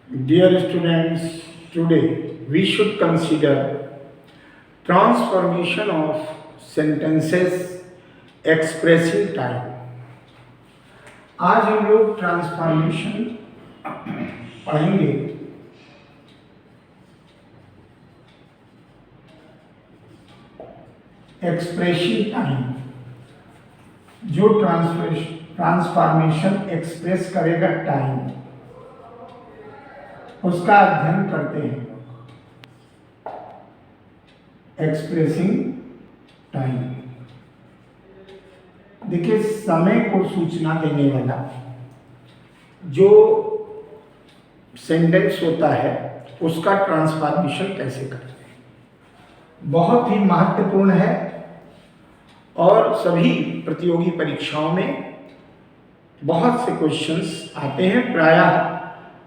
Dear students, today we should consider transformation of sentences expressing time. आज हम लोग transformation पढ़ेंगे एक्सप्रेशन टाइम। जो ट्रांसफॉर्मेशन एक्सप्रेस करेगा टाइम, उसका अध्ययन करते हैं। एक्सप्रेसिंग टाइम, देखिए समय को सूचना देने वाला जो सेंटेंस होता है उसका ट्रांसफॉर्मेशन कैसे करते हैं, बहुत ही महत्वपूर्ण है और सभी प्रतियोगी परीक्षाओं में बहुत से क्वेश्चंस आते हैं। प्रायः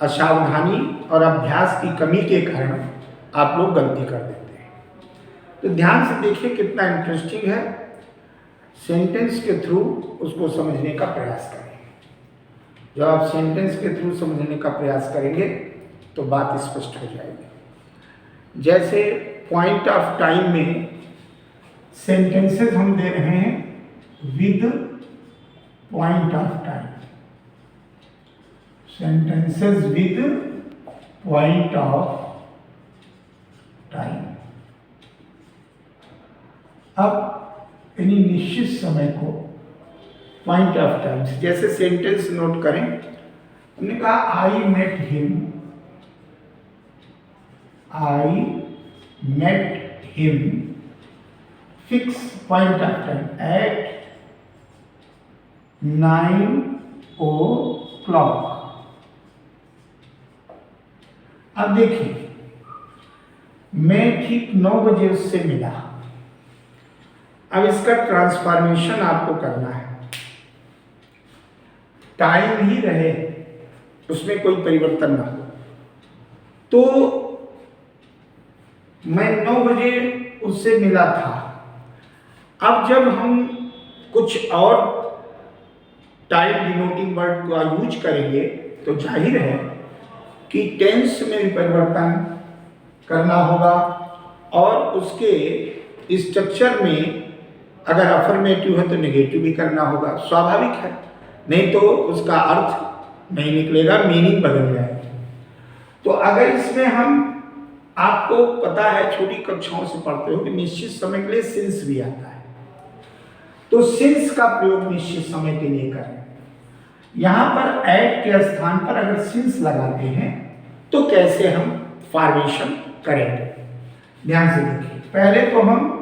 असावधानी और अभ्यास की कमी के कारण आप लोग गलती कर देते हैं। तो ध्यान से देखिए कितना इंटरेस्टिंग है। सेंटेंस के थ्रू उसको समझने का प्रयास करें। जब आप सेंटेंस के थ्रू समझने का प्रयास करेंगे तो बात स्पष्ट हो जाएगी। जैसे पॉइंट ऑफ टाइम में सेंटेंसेस हम दे रहे हैं with point of time, sentences with point of time. अब यानी निश्चित समय को पॉइंट ऑफ टाइम से, जैसे सेंटेंस नोट करें, हमने कहा I met him fix point of time at 9 o'clock। अब देखिए मैं ठीक 9 बजे उससे मिला। अब इसका ट्रांसफॉर्मेशन आपको करना है, टाइम ही रहे, उसमें कोई परिवर्तन ना हो। तो मैं 9 बजे उससे मिला था। अब जब हम कुछ और टाइम डिनोटिंग वर्ड का यूज करेंगे तो जाहिर है कि टेंस में भी परिवर्तन करना होगा और उसके स्ट्रक्चर में अगर अफर्मेटिव है तो नेगेटिव भी करना होगा। स्वाभाविक है, नहीं तो उसका अर्थ नहीं निकलेगा, मीनिंग बदल जाएगा। तो अगर इसमें हम, आपको पता है छोटी कक्षाओं से पढ़ते हो कि निश्चित समय के लिए सिंस भी आता है, तो सिंस का प्रयोग निश्चित समय के लिए करें। यहां पर एट के स्थान पर अगर सिंस लगाते हैं तो कैसे हम फॉर्मेशन करेंगे, ध्यान से देखिए। पहले तो हम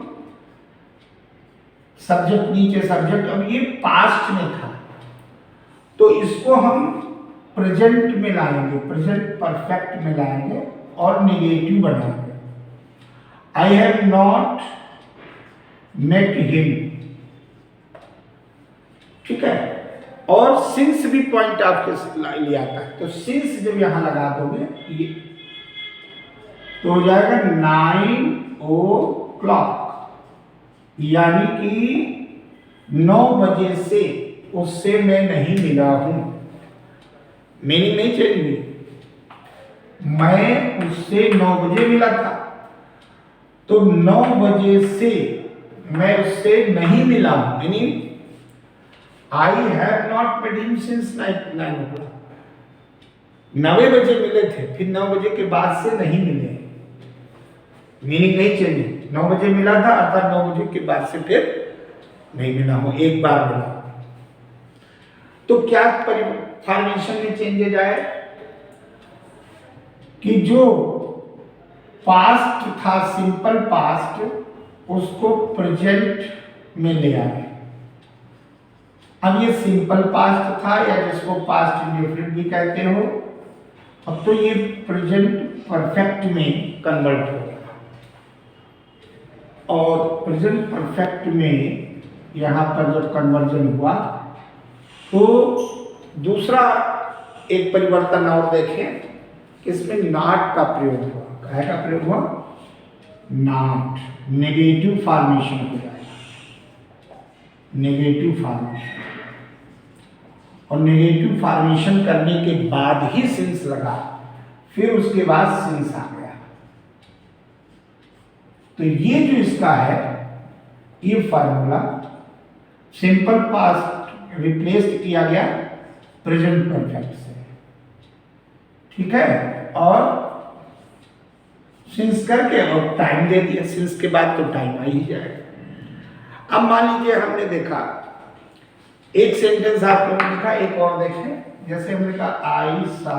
सब्जेक्ट, नीचे सब्जेक्ट, अब ये पास्ट में था तो इसको हम प्रेजेंट में लाएंगे, प्रेजेंट परफेक्ट में लाएंगे और नेगेटिव बनाएंगे। I have not met him, ठीक है। और सिंस भी पॉइंट ऑफ के लिए आता है, तो सिंस जब यहां लगा दोगे ये तो हो जाएगा 9 o'clock, यानी कि 9 बजे से उससे मैं नहीं मिला हूं। मीनिंग नहीं चेंज हुई, मैं उससे 9 बजे मिला था, तो 9 बजे से मैं उससे नहीं मिला हूं। Meaning I have not met him since 9 o'clock। 9 बजे मिले थे, फिर 9 बजे के बाद से नहीं मिले, मीनिंग नहीं चेंज। 9 बजे मिला था अर्थात 9 बजे के बाद से फिर नहीं मिला हूं, एक बार मिला। तो क्या फॉर्मेशन में चेंजेज आए कि जो पास्ट था, सिंपल पास्ट, उसको प्रेजेंट में ले आए। अब ये सिंपल पास्ट था या जिसको पास्ट इंडेफिनिट भी कहते हो, अब तो ये प्रेजेंट परफेक्ट में कन्वर्ट हो गया। और प्रेजेंट परफेक्ट में यहाँ पर जब कन्वर्जन हुआ तो दूसरा एक परिवर्तन और देखें कि इसमें नॉट का प्रयोग हुआ। क्या का प्रयोग हुआ? नॉट, नेगेटिव फॉर्मेशन हो जाएगा, नेगेटिव फॉर्मेशन। और नेगेटिव फॉर्मेशन करने के बाद ही सिंस लगा फिर उसके बाद सिंस आ गया। तो ये जो इसका है ये फार्मूला सिंपल पास्ट रिप्लेस किया गया प्रेजेंट परफेक्ट से, ठीक है। और सिंस करके और टाइम दे दिया, सिंस के बाद तो टाइम आ ही जाएगा। अब मान लीजिए हमने देखा एक सेंटेंस आप लोगों ने लिखा, एक और देखें, जैसे हमने कहा आई सा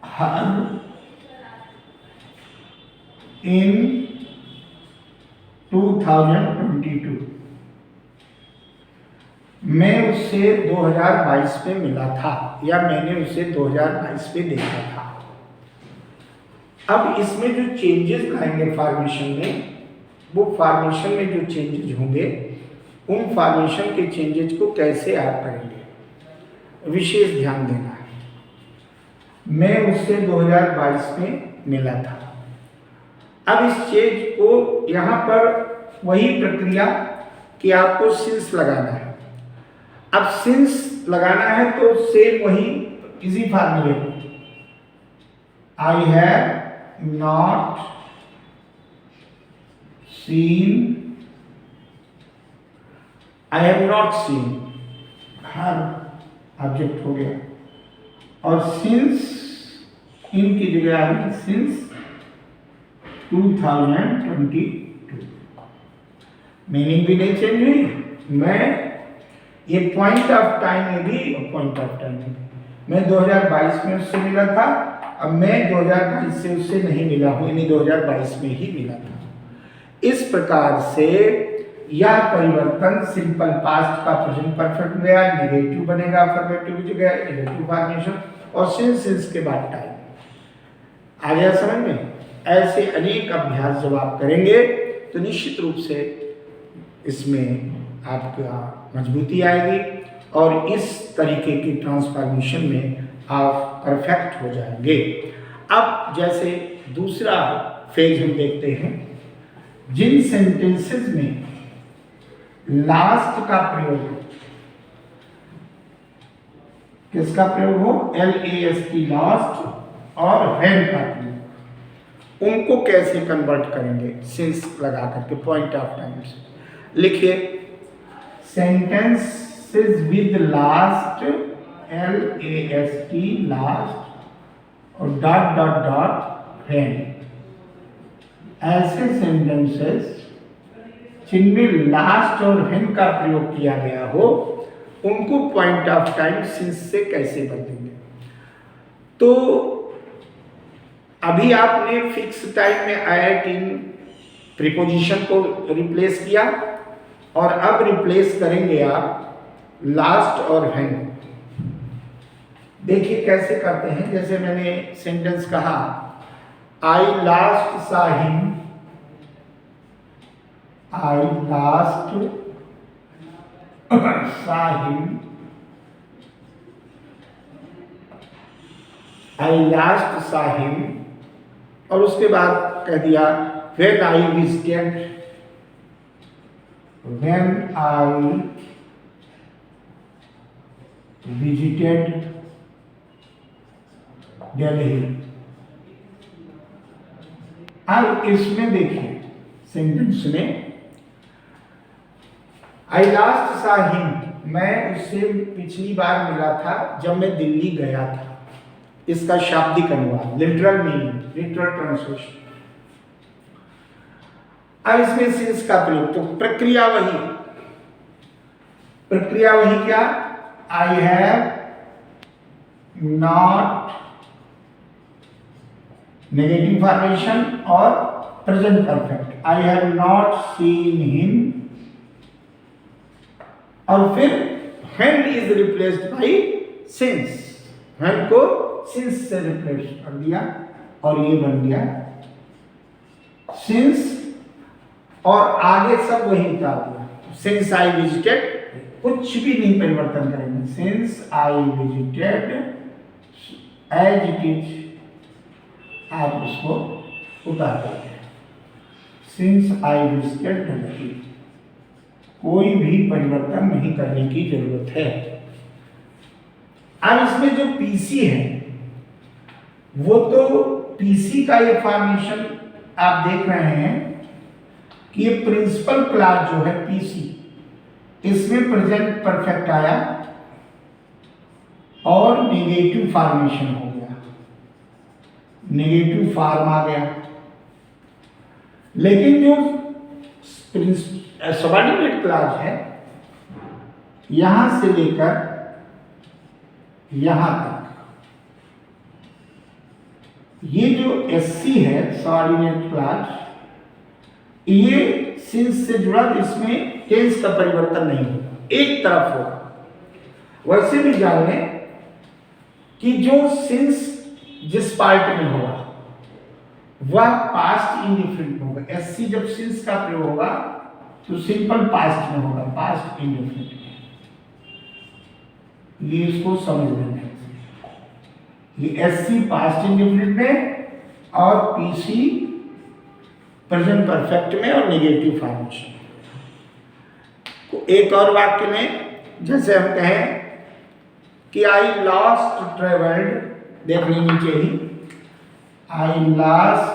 हर इन 2022, मैं उससे 2022 में मिला था या मैंने उसे 2022 में देखा था। अब इसमें जो चेंजेस लाएंगे फॉर्मेशन में, वो फॉर्मेशन में जो चेंजेस होंगे उन फॉर्मेशन के चेंजेस को कैसे आप करेंगे, विशेष ध्यान देना है। मैं उससे 2022 में मिला था। अब इस चेंज को यहाँ पर वही प्रक्रिया कि आपको सिंस लगाना है। अब सिंस लगाना है तो सेम वही इसी फार्मूले को, आई have not scene, I have not scene, her object हो गया, और सिंस इनकी जगह आ गई सिंस 2022। मीनिंग भी नहीं चेंज हुई, मैं ये पॉइंट ऑफ टाइम में भी और पॉइंट ऑफ टाइम में भी, मैं 2022 में उससे मिला था, अब मैं 2022 से उससे नहीं मिला हूं, यानी 2022 में ही मिला था। इस प्रकार से यह परिवर्तन सिंपल पास्ट का प्रेजेंट परफेक्ट गया, नेगेटिव बनेगा अफर्मेटिव की जगह, नेगेटिव फॉर्मेशन, और सिंस के बाद टाइम आ गया समझ में। ऐसे अनेक अभ्यास जब आप करेंगे तो निश्चित रूप से इसमें आपका मजबूती आएगी और इस तरीके की ट्रांसफॉर्मेशन में आप परफेक्ट हो जाएंगे। अब जैसे दूसरा फेज हम देखते हैं, जिन सेंटेंसेस में लास्ट का प्रयोग, किसका प्रयोग हो, LAST लास्ट, और व्हेन का प्रयोग, उनको कैसे कन्वर्ट करेंगे सिंस लगा करके पॉइंट ऑफ टाइम से। लिखिए sentences with last LAST last और डॉट डॉट डॉट व्हेन, ऐसे सेंटेंसेस जिनमें लास्ट और व्हेन का प्रयोग किया गया हो उनको पॉइंट ऑफ टाइम सिंस से कैसे बदलेंगे। तो अभी आपने फिक्स टाइम में IIT प्रीपोजिशन को रिप्लेस किया और अब रिप्लेस करेंगे आप लास्ट और व्हेन। देखिए कैसे करते हैं, जैसे मैंने सेंटेंस कहा आई लास्ट सा हिम, आई लास्ट सा हिम, आई लास्ट सा हिम, और उसके बाद कह दिया when I visited, when I visited Delhi. अब इसमें देखिए सेंटेंस में आई लास्ट सा हिम, मैं उससे पिछली बार मिला था जब मैं दिल्ली गया था। इसका शाब्दिक अनुवाद, लिटरल मीनिंग, लिटरल ट्रांसलेशन। अब इसमें सिंस का प्रयोग, तो प्रक्रिया वही, प्रक्रिया वही क्या, I have not, negative formation और present perfect, I have not seen him, और फिर when is replaced by since, when को सिंस से रिप्लेस कर दिया और ये बन गया सिंस, और आगे सब वही उतार दिया। सिंस आई विजिटेड, कुछ भी नहीं परिवर्तन करेंगे, since I visited as it is, आप उसको उतार देंगे, सिंस आई विजिटेड दिल्ली, कोई भी परिवर्तन नहीं करने की जरूरत है। अब इसमें जो पीसी है वो तो पीसी का ये फॉर्मेशन आप देख रहे हैं कि ये प्रिंसिपल क्लॉज जो है पीसी, इसमें प्रेजेंट परफेक्ट आया और नेगेटिव फॉर्मेशन हो गया, नेगेटिव फॉर्म आ गया। लेकिन जो सबऑर्डिनेट क्लॉज है यहां से लेकर यहां तक, ये जो एससी है सबऑर्डिनेट क्लॉज, ये सिंस से जुड़ा, तो इसमें टेंस का परिवर्तन नहीं होगा, एक तरफ होगा। वैसे भी जान लें कि जो सिंस जिस पार्ट में होगा वह पास्ट इंडिफिनिट होगा। एससी जब सिंस का प्रयोग होगा तो सिंपल पास्ट में होगा, पास्ट इंडिफिनिट में। ये इसको समझ लेना है, ये एससी पास्ट इंडिफिनिट में और पीसी प्रेजेंट परफेक्ट में और नेगेटिव फॉर्मेशन। एक और वाक्य में जैसे हम कहें कि आई लास्ट ट्रेवल्ड, देख लीजिए चाहिए, आई लास्ट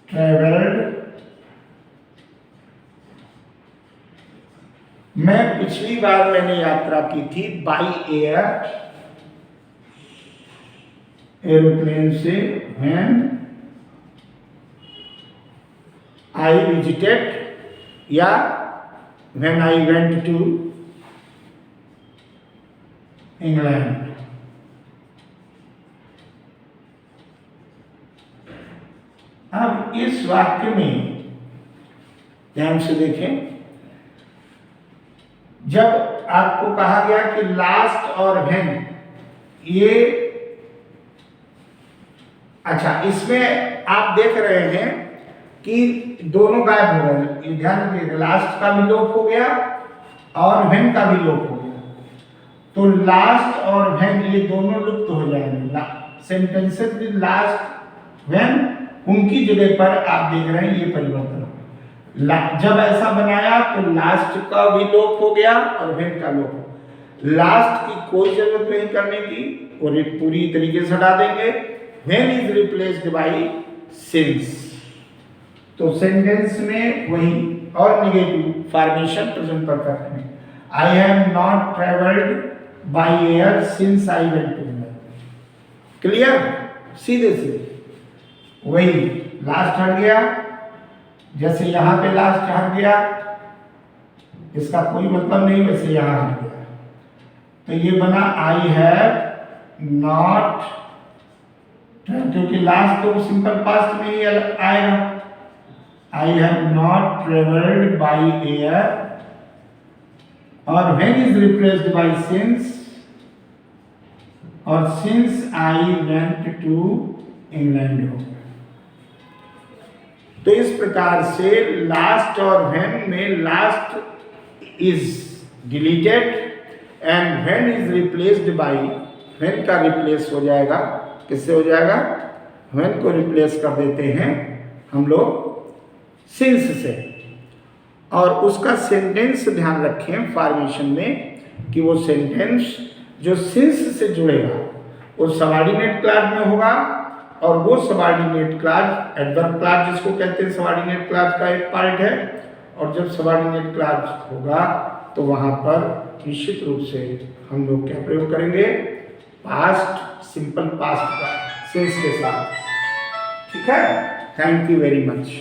ट्रेवल्ड, मैं पिछली बार मैंने यात्रा की थी बाई एयर, एरोप्लेन से, व्हेन आई विजिटेड, या when I went to England. अब इस वाक्य में ध्यान से देखें, जब आपको कहा गया कि लास्ट और व्हेन, ये अच्छा, इसमें आप देख रहे हैं कि दोनों गायब हो गए। ध्यान रखिएगा, लास्ट का भी लोप हो गया और व्हेन का भी लोप हो गया, तो लास्ट और व्हेन ये दोनों लुप्त हो जाएंगे। सेंटेंसेस विद लास्ट व्हेन, उनकी जगह पर आप देख रहे हैं ये परिवर्तन हो। जब ऐसा बनाया तो लास्ट का भी लोप हो गया और व्हेन का लोप हो। लास्ट की कोई जरूरत नहीं करने की, और पूरी तरीके से हटा देंगे। When is replaced by since, तो सेंटेंस में वही, और नेगेटिव फॉर्मेशन प्रेजेंट परफेक्ट में, I have not travelled by air since I went to England. Clear, सीधे सीधे वही लास्ट हट गया, जैसे यहां पे लास्ट हट गया, इसका कोई मतलब नहीं, वैसे यहां हट गया, तो ये बना आई हैव नॉट, क्योंकि लास्ट तो सिंपल पास्ट में ही आएगा। I have not travelled by air, और when is replaced by since, और since I went to England हो। तो इस प्रकार से लास्ट और व्हेन में last is deleted and when is replaced by, when का रिप्लेस हो जाएगा, किससे हो जाएगा? व्हेन को रिप्लेस कर देते हैं हम लोग सिंस से, और उसका सेंटेंस ध्यान रखें फॉर्मेशन में कि वो सेंटेंस जो सिंस से जुड़ेगा वो सबऑर्डिनेट क्लॉज में होगा, और वो सबऑर्डिनेट क्लॉज एडवर्ब क्लॉज जिसको कहते हैं सबऑर्डिनेट क्लॉज का एक पार्ट है। और जब सबऑर्डिनेट क्लॉज होगा तो वहां पर निश्चित रूप से हम लोग क्या प्रयोग करेंगे? पास्ट, सिंपल पास्ट का सिंस के साथ। ठीक है, थैंक यू वेरी मच।